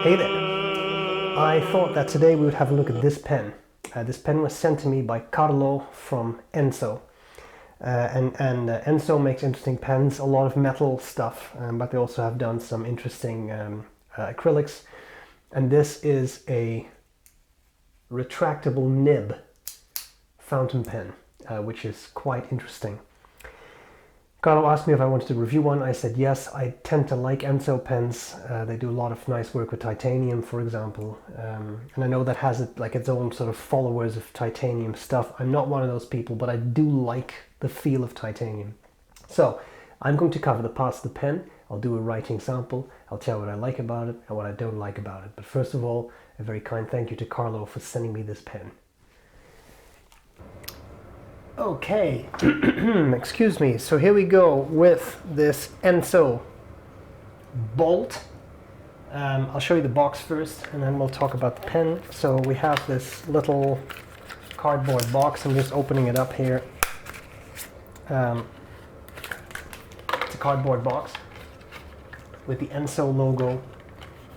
Hey there! I thought that today we would have a look at this pen. This pen was sent to me by Carlo from Ensso. Ensso makes interesting pens, a lot of metal stuff, but they also have done some interesting acrylics. And this is a retractable nib fountain pen, which is quite interesting. Carlo asked me if I wanted to review one. I said yes. I tend to like Ensso pens. They do a lot of nice work with titanium, for example. And I know that has its own sort of followers of titanium stuff. I'm not one of those people, but I do like the feel of titanium. So I'm going to cover the parts of the pen. I'll do a writing sample. I'll tell you what I like about it and what I don't like about it. But first of all, a very kind thank you to Carlo for sending me this pen. Okay, excuse me. So here we go with this Ensso bolt. I'll show you the box first and then we'll talk about the pen. So we have this little cardboard box. I'm just opening it up here. It's a cardboard box with the Ensso logo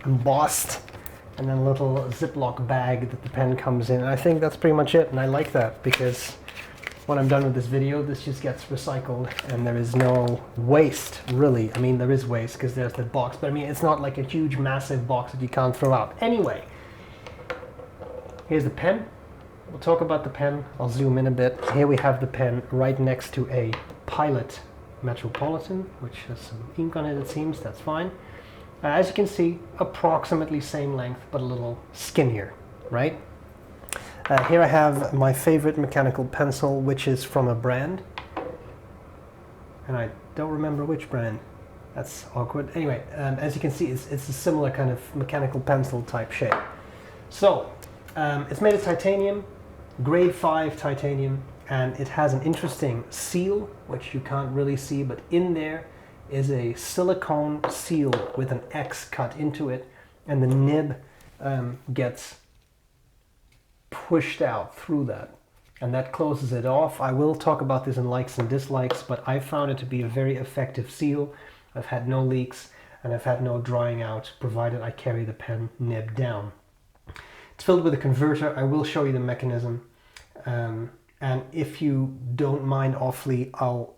embossed and then a little Ziploc bag that the pen comes in. And I think that's pretty much it, and I like that because when I'm done with this video, this just gets recycled and there is no waste, really. I mean, there is waste because there's the box, but I mean, it's not like a huge, massive box that you can't throw out. Anyway, here's the pen. We'll talk about the pen. I'll zoom in a bit. Here we have the pen right next to a Pilot Metropolitan, which has some ink on it, it seems. That's fine. As you can see, approximately same length, but a little skinnier, right? Here I have my favorite mechanical pencil, which is from a brand. And I don't remember which brand. That's awkward. Anyway, as you can see, it's a similar kind of mechanical pencil type shape. So, it's made of titanium, grade 5 titanium, and it has an interesting seal, which you can't really see, but in there is a silicone seal with an X cut into it, and the nib gets pushed out through that, and that closes it off. I will talk about this in likes and dislikes, but I found it to be a very effective seal. I've had no leaks and I've had no drying out, provided I carry the pen nib down. It's filled with a converter. I will show you the mechanism, and if you don't mind awfully, I'll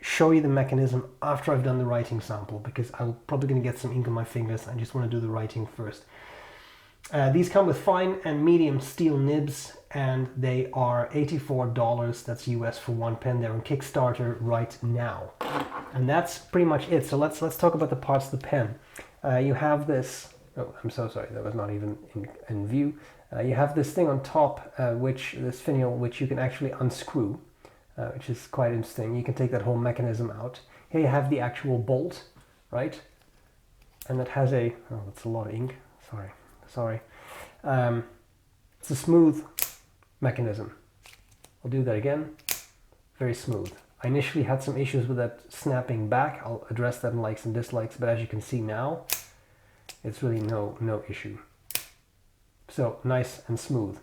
show you the mechanism after I've done the writing sample, because I'm probably going to get some ink on my fingers. I just want to do the writing first. These come with fine and medium steel nibs, and they are $84. That's US for one pen. They're on Kickstarter right now, and that's pretty much it. So let's talk about the parts of the pen. You have this. Oh, I'm so sorry. That was not even in view. You have this thing on top, this finial, which you can actually unscrew, which is quite interesting. You can take that whole mechanism out. Here you have the actual bolt, right? And that has a. Oh, that's a lot of ink. Sorry. It's a smooth mechanism. I'll do that again. Very smooth. I initially had some issues with that snapping back. I'll address that in likes and dislikes, but as you can see now, it's really no issue. So nice and smooth.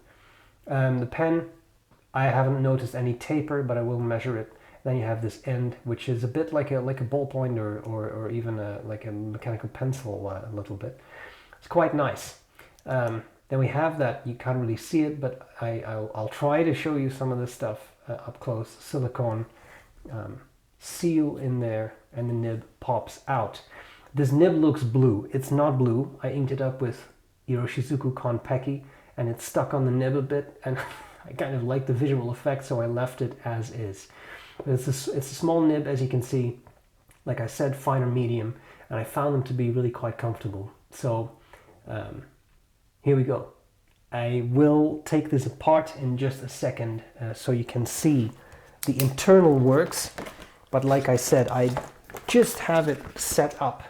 The pen, I haven't noticed any taper, but I will measure it. Then you have this end, which is a bit like a ballpoint or even like a mechanical pencil a little bit. It's quite nice. Then we have that, you can't really see it, but I'll try to show you some of this stuff up close. Silicone seal in there, and the nib pops out. This nib looks blue. It's not blue. I inked it up with Iroshizuku Konpeki, and it's stuck on the nib a bit, and I kind of like the visual effect, so I left it as is. It's a small nib, as you can see. Like I said, fine or medium, and I found them to be really quite comfortable. So here we go. I will take this apart in just a second so you can see the internal works, but like I said, I just have it set up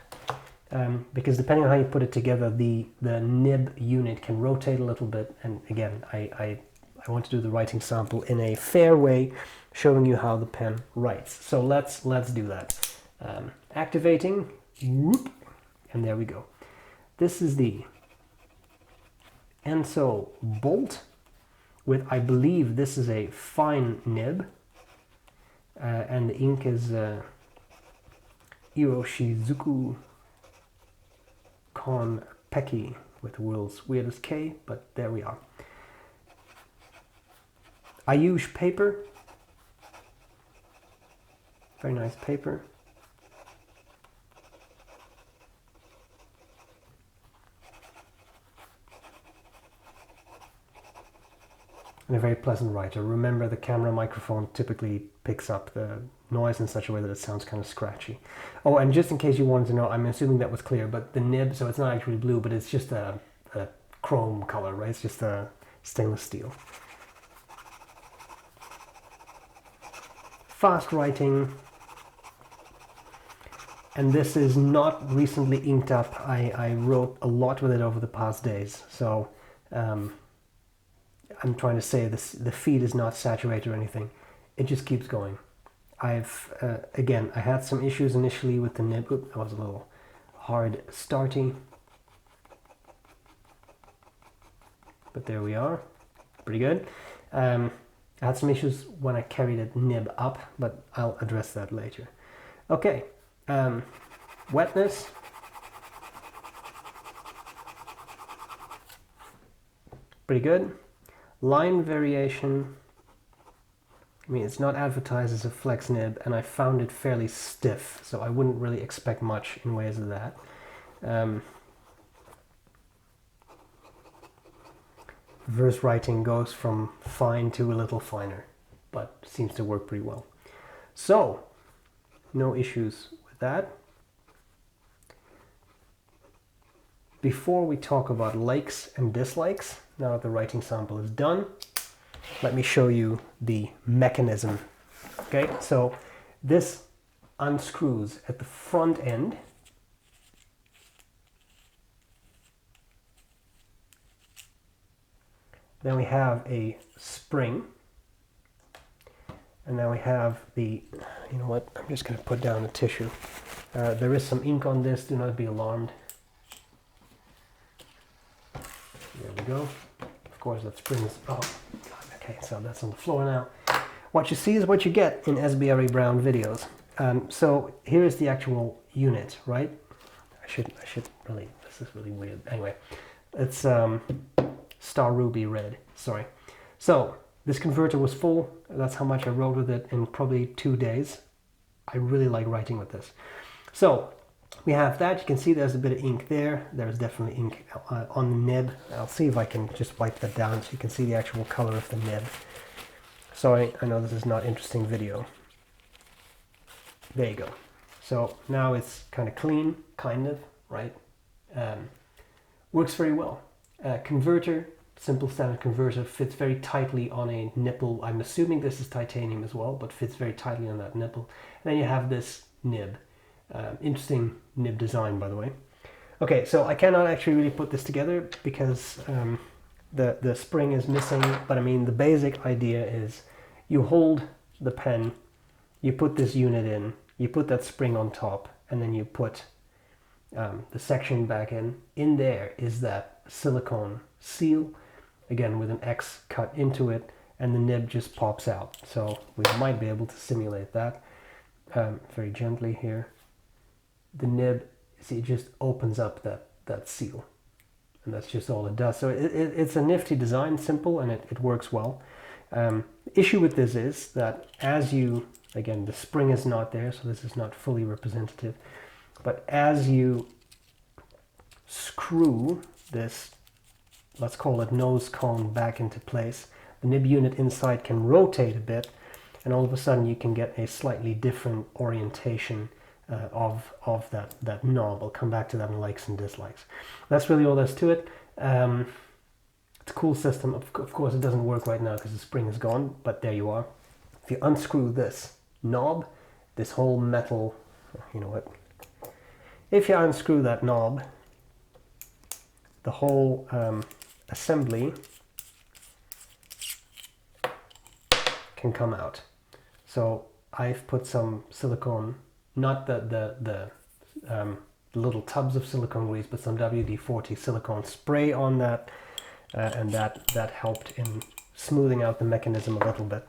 because depending on how you put it together, the nib unit can rotate a little bit, and again, I want to do the writing sample in a fair way, showing you how the pen writes. So let's do that. Activating, whoop, and there we go. This is the Ensso bolt with, I believe this is a fine nib, and the ink is Iroshizuku Konpeki with the world's weirdest K, but there we are. I use paper. Very nice paper. And a very pleasant writer. Remember, the camera microphone typically picks up the noise in such a way that it sounds kind of scratchy. Oh, and just in case you wanted to know, I'm assuming that was clear, but the nib, so it's not actually blue, but it's just a chrome color, right? It's just a stainless steel. Fast writing. And this is not recently inked up. I wrote a lot with it over the past days. So I'm trying to say this, the feed is not saturated or anything. It just keeps going. Again, I had some issues initially with the nib. Oop, that was a little hard starting. But there we are. Pretty good. I had some issues when I carried the nib up, but I'll address that later. Okay. Wetness. Pretty good. Line variation. I mean, it's not advertised as a flex nib, and I found it fairly stiff, so I wouldn't really expect much in ways of that. Verse writing goes from fine to a little finer, but seems to work pretty well. So, no issues with that. Before we talk about likes and dislikes, now that the writing sample is done, let me show you the mechanism. Okay, so this unscrews at the front end. Then we have a spring. And then we have the, you know what, I'm just going to put down a tissue. There is some ink on this, do not be alarmed. There we go. Of course that spring is, oh, okay, so that's on the floor now. What you see is what you get in SBRE-Brown videos. So here is the actual unit, right? I should really, this is really weird. Anyway, it's Star Ruby Red, sorry. So this converter was full. That's how much I wrote with it in probably 2 days. I really like writing with this. So we have that. You can see there's a bit of ink there. There's definitely ink on the nib. I'll see if I can just wipe that down so you can see the actual color of the nib. Sorry, I know this is not interesting video. There you go. So now it's kind of clean, kind of, right? Works very well. Converter, simple standard converter, fits very tightly on a nipple. I'm assuming this is titanium as well, but fits very tightly on that nipple. And then you have this nib. Interesting nib design, by the way. Okay, so I cannot actually really put this together because the spring is missing, but I mean the basic idea is you hold the pen, you put this unit in, you put that spring on top, and then you put the section back in. In there is that silicone seal, again with an X cut into it, and the nib just pops out. So we might be able to simulate that very gently here. The nib, see, it just opens up that seal, and that's just all it does. So it's a nifty design, simple, and it works well. The issue with this is that as you, again, the spring is not there, so this is not fully representative, but as you screw this, let's call it nose cone, back into place, the nib unit inside can rotate a bit, and all of a sudden you can get a slightly different orientation of that knob. I'll come back to that in likes and dislikes. That's really all there's to it. It's a cool system. Of course it doesn't work right now because the spring is gone, but there you are. If you unscrew this knob, this whole metal, you know what, if you unscrew that knob, the whole assembly can come out. So I've put some silicone, not the little tubs of silicone grease, but some WD-40 silicone spray on that, and that helped in smoothing out the mechanism a little bit.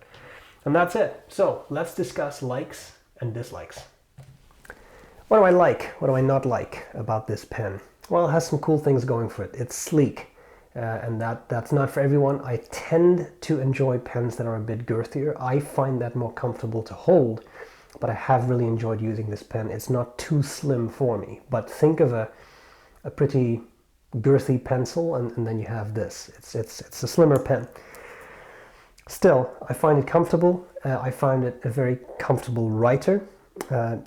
And that's it. So let's discuss likes and dislikes. What do I like? What do I not like about this pen? Well, it has some cool things going for it. It's sleek, and that's not for everyone. I tend to enjoy pens that are a bit girthier. I find that more comfortable to hold, but I have really enjoyed using this pen. It's not too slim for me, but think of a pretty girthy pencil, and then you have this. It's a slimmer pen. Still, I find it comfortable. I find it a very comfortable writer.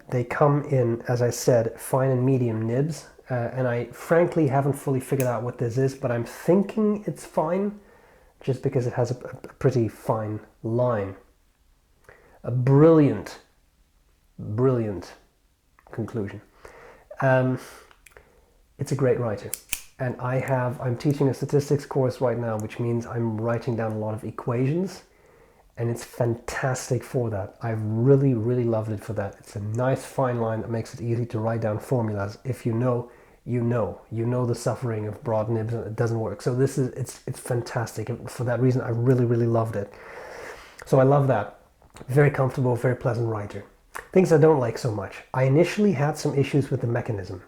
They come in, as I said, fine and medium nibs, and I frankly haven't fully figured out what this is, but I'm thinking it's fine, just because it has a pretty fine line. A brilliant conclusion. It's a great writer, and I'm teaching a statistics course right now, which means I'm writing down a lot of equations, and it's fantastic for that. I've really loved it for that. It's a nice fine line that makes it easy to write down formulas. If you know, you know the suffering of broad nibs, and it doesn't work. So it's fantastic. For that reason, I really loved it. So I love that. Very comfortable, very pleasant writer. Things I don't like so much. I initially had some issues with the mechanism.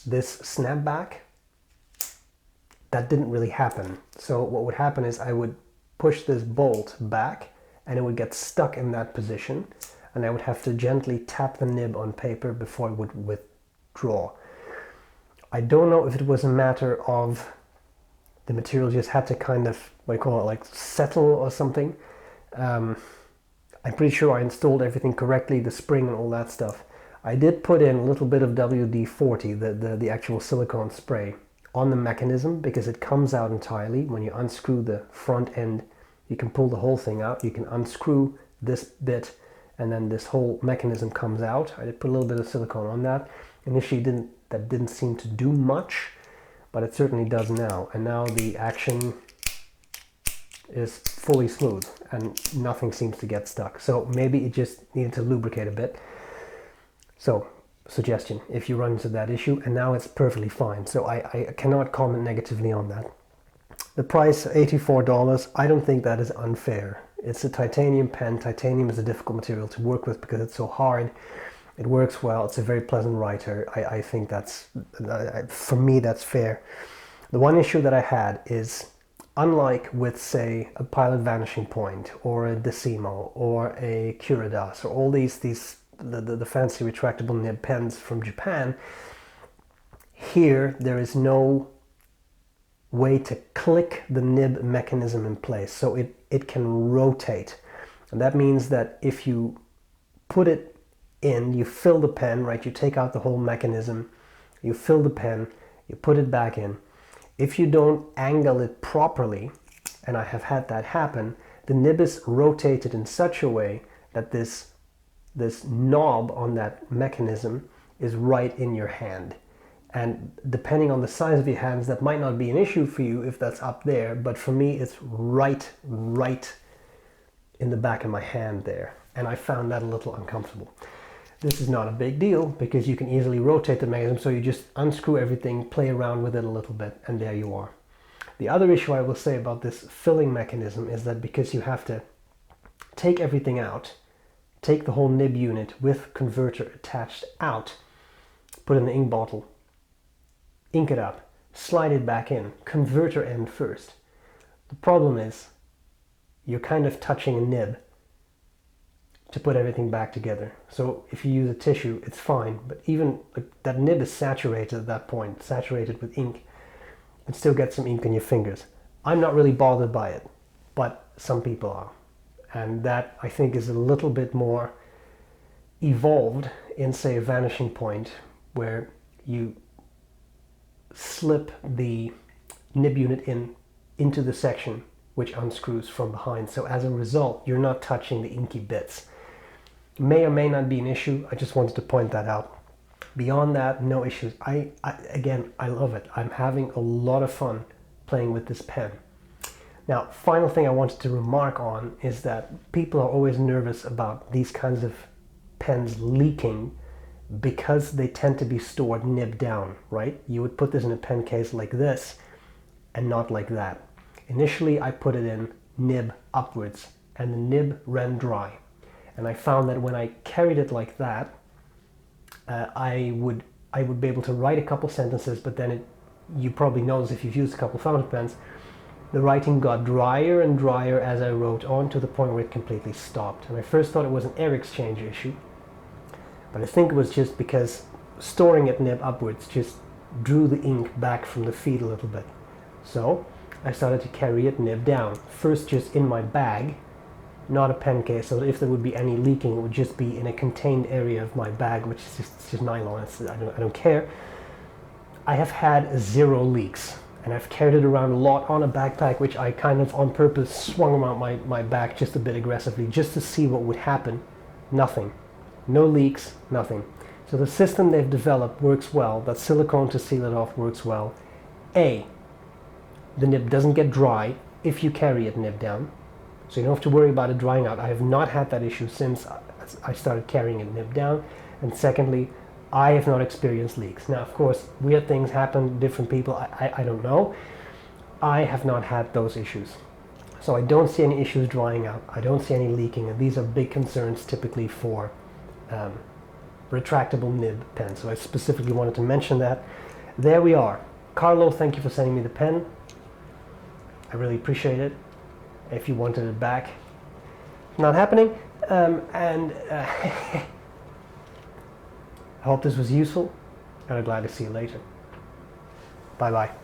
This snapback, that didn't really happen. So what would happen is I would push this bolt back and it would get stuck in that position, and I would have to gently tap the nib on paper before I would withdraw. I don't know if it was a matter of the material just had to kind of, what do you call it, like settle or something. I'm pretty sure I installed everything correctly, the spring and all that stuff. I did put in a little bit of WD-40, the actual silicone spray, on the mechanism, because it comes out entirely. When you unscrew the front end, you can pull the whole thing out. You can unscrew this bit, and then this whole mechanism comes out. I did put a little bit of silicone on that. Initially, that didn't seem to do much, but it certainly does now. And now the action is fully smooth and nothing seems to get stuck. So maybe it just needed to lubricate a bit. So, suggestion, if you run into that issue, and now it's perfectly fine. So I cannot comment negatively on that. The price, $84, I don't think that is unfair. It's a titanium pen. Titanium is a difficult material to work with because it's so hard. It works well. It's a very pleasant writer. I think that's, for me, that's fair. The one issue that I had is, unlike with, say, a Pilot Vanishing Point or a Decimo or a Curadas or all the fancy retractable nib pens from Japan, here there is no way to click the nib mechanism in place, so it can rotate. And that means that if you put it in, you fill the pen, right? You take out the whole mechanism, you fill the pen, you put it back in. If you don't angle it properly, and I have had that happen, the nib is rotated in such a way that this knob on that mechanism is right in your hand. And depending on the size of your hands, that might not be an issue for you if that's up there, but for me it's right in the back of my hand there. And I found that a little uncomfortable. This is not a big deal because you can easily rotate the mechanism, so you just unscrew everything, play around with it a little bit, and there you are. The other issue I will say about this filling mechanism is that because you have to take everything out, take the whole nib unit with converter attached out, put it in the ink bottle, ink it up, slide it back in, converter end first. The problem is you're kind of touching a nib to put everything back together. So if you use a tissue, it's fine, but even that nib is saturated at that point, saturated with ink. You can still get some ink on your fingers. I'm not really bothered by it, but some people are. And that, I think, is a little bit more evolved in, say, a Vanishing Point, where you slip the nib unit into the section which unscrews from behind. So as a result, you're not touching the inky bits. May or may not be an issue. I just wanted to point that out. Beyond that, no issues. Again, I love it. I'm having a lot of fun playing with this pen. Now, final thing I wanted to remark on is that people are always nervous about these kinds of pens leaking because they tend to be stored nib down, right? You would put this in a pen case like this and not like that. Initially, I put it in nib upwards and the nib ran dry. And I found that when I carried it like that, I I would be able to write a couple sentences, but then you probably notice if you've used a couple fountain pens, the writing got drier and drier as I wrote on, to the point where it completely stopped. And I first thought it was an air exchange issue, but I think it was just because storing it nib upwards just drew the ink back from the feed a little bit. So I started to carry it nib down. First just in my bag, not a pen case, so if there would be any leaking, it would just be in a contained area of my bag, which is just nylon. I don't care. I have had 0 leaks, and I've carried it around a lot on a backpack, which I kind of on purpose swung around my back just a bit aggressively, just to see what would happen. Nothing. No leaks, nothing. So the system they've developed works well. That silicone to seal it off works well. A, the nib doesn't get dry if you carry it nib down, so you don't have to worry about it drying out. I have not had that issue since I started carrying it nib down. And secondly, I have not experienced leaks. Now, of course, weird things happen, different people, I don't know. I have not had those issues. So I don't see any issues drying out. I don't see any leaking, and these are big concerns typically for retractable nib pens. So I specifically wanted to mention that. There we are. Carlo, thank you for sending me the pen. I really appreciate it. If you wanted it back, not happening. I hope this was useful, and I'm glad to see you later. Bye bye.